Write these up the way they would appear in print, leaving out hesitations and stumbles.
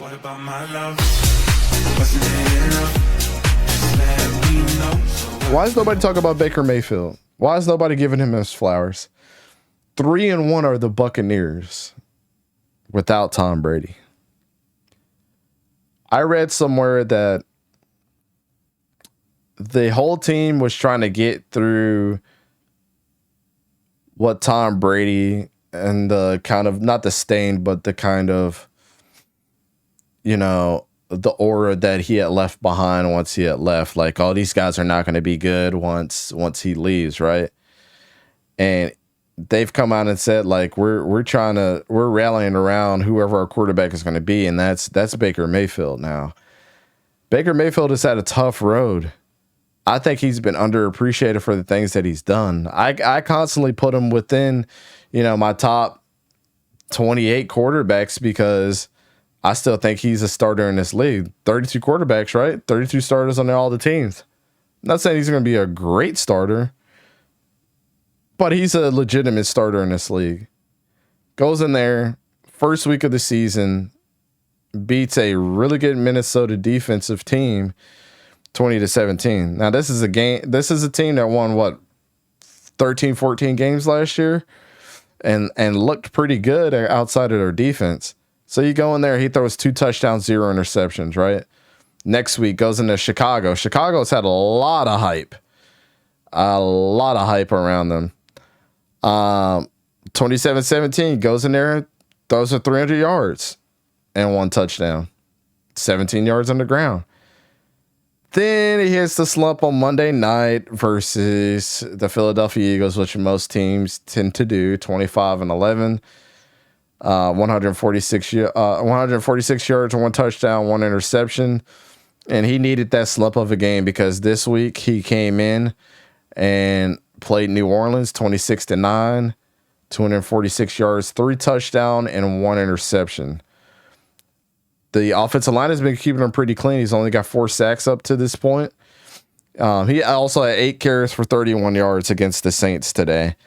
What about my love? Wasn't it enough? Just let me know. Why is nobody talking about Baker Mayfield? Why is nobody giving him his flowers? 3-1 are the Buccaneers without Tom Brady. I read somewhere that the whole team was trying to get through what Tom Brady and the kind of, not the stain, but the kind of, the aura that he had left behind once he had left. Like, oh, these guys are not going to be good once he leaves, right? And they've come out and said, like, we're rallying around whoever our quarterback is going to be, and that's Baker Mayfield now. Baker Mayfield has had a tough road. I think he's been underappreciated for the things that he's done. I constantly put him within, my top 28 quarterbacks because I still think he's a starter in this league. 32 quarterbacks, right? 32 starters on all the teams. I'm not saying he's going to be a great starter, but he's a legitimate starter in this league. Goes in there, first week of the season, beats a really good Minnesota defensive team 20-17. Now, this is a team that won 13, 14 games last year and looked pretty good outside of their defense. So you go in there, he throws 2 touchdowns, 0 interceptions, right? Next week goes into Chicago. Chicago's had a lot of hype around them. 27-17 goes in there, throws for 300 yards and 1 touchdown, 17 yards on the ground. Then he hits the slump on Monday night versus the Philadelphia Eagles, which most teams tend to do, 25-11. 146 yards, 1 touchdown, 1 interception. And he needed that slump of a game because this week he came in and played New Orleans 26-9, 246 yards, 3 touchdown, and 1 interception. The offensive line has been keeping him pretty clean. He's only got 4 sacks up to this point. He also had 8 carries for 31 yards against the Saints today.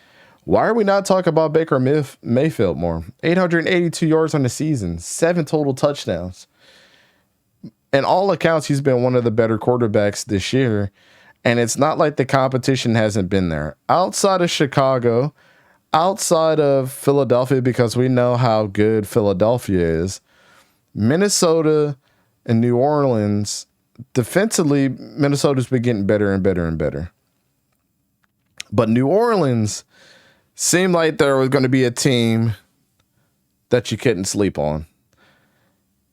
Why are we not talking about Baker Mayfield more? 882 yards on the season, 7 total touchdowns. In all accounts, he's been one of the better quarterbacks this year. And it's not like the competition hasn't been there. Outside of Chicago, outside of Philadelphia, because we know how good Philadelphia is, Minnesota and New Orleans, defensively, Minnesota's been getting better and better and better. But New Orleans seemed like there was going to be a team that you couldn't sleep on.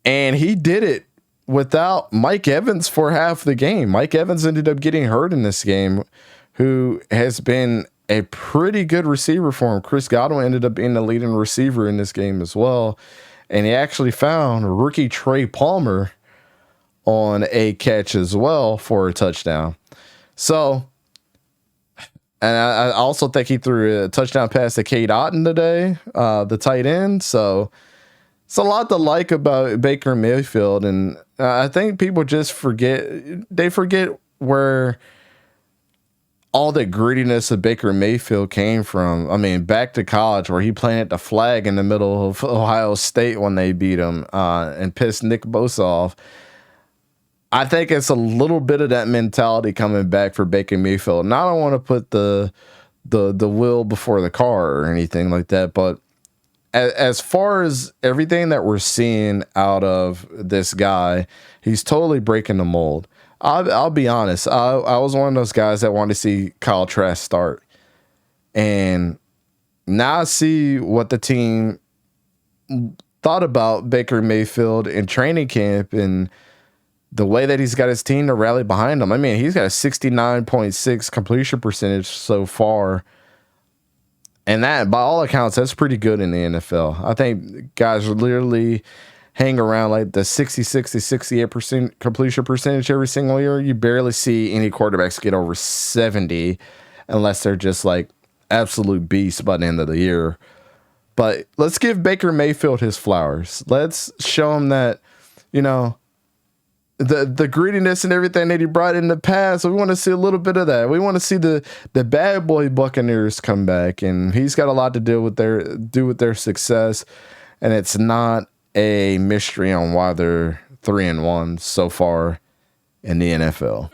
And he did it without Mike Evans for half the game. Mike Evans ended up getting hurt in this game, who has been a pretty good receiver for him. Chris Godwin ended up being the leading receiver in this game as well. And he actually found rookie Trey Palmer on a catch as well for a touchdown. So, and I also think he threw a touchdown pass to Cade Otton today, the tight end. So it's a lot to like about Baker Mayfield. And I think people just forget where all the grittiness of Baker Mayfield came from. I mean, back to college where he planted the flag in the middle of Ohio State when they beat him and pissed Nick Bosa off. I think it's a little bit of that mentality coming back for Baker Mayfield. And I don't want to put the wheel before the car or anything like that, but as far as everything that we're seeing out of this guy, he's totally breaking the mold. I'll be honest. I was one of those guys that wanted to see Kyle Trask start. And now I see what the team thought about Baker Mayfield in training camp and the way that he's got his team to rally behind him. I mean, he's got a 69.6 completion percentage so far. And that, by all accounts, that's pretty good in the NFL. I think guys literally hang around like the 66 to 68% completion percentage every single year. You barely see any quarterbacks get over 70 unless they're just like absolute beasts by the end of the year. But let's give Baker Mayfield his flowers. Let's show him that, the grittiness and everything that he brought in the past. We want to see a little bit of that. We want to see the bad boy Buccaneers come back, and he's got a lot to do with their success. And it's not a mystery on why they're 3-1 so far in the NFL.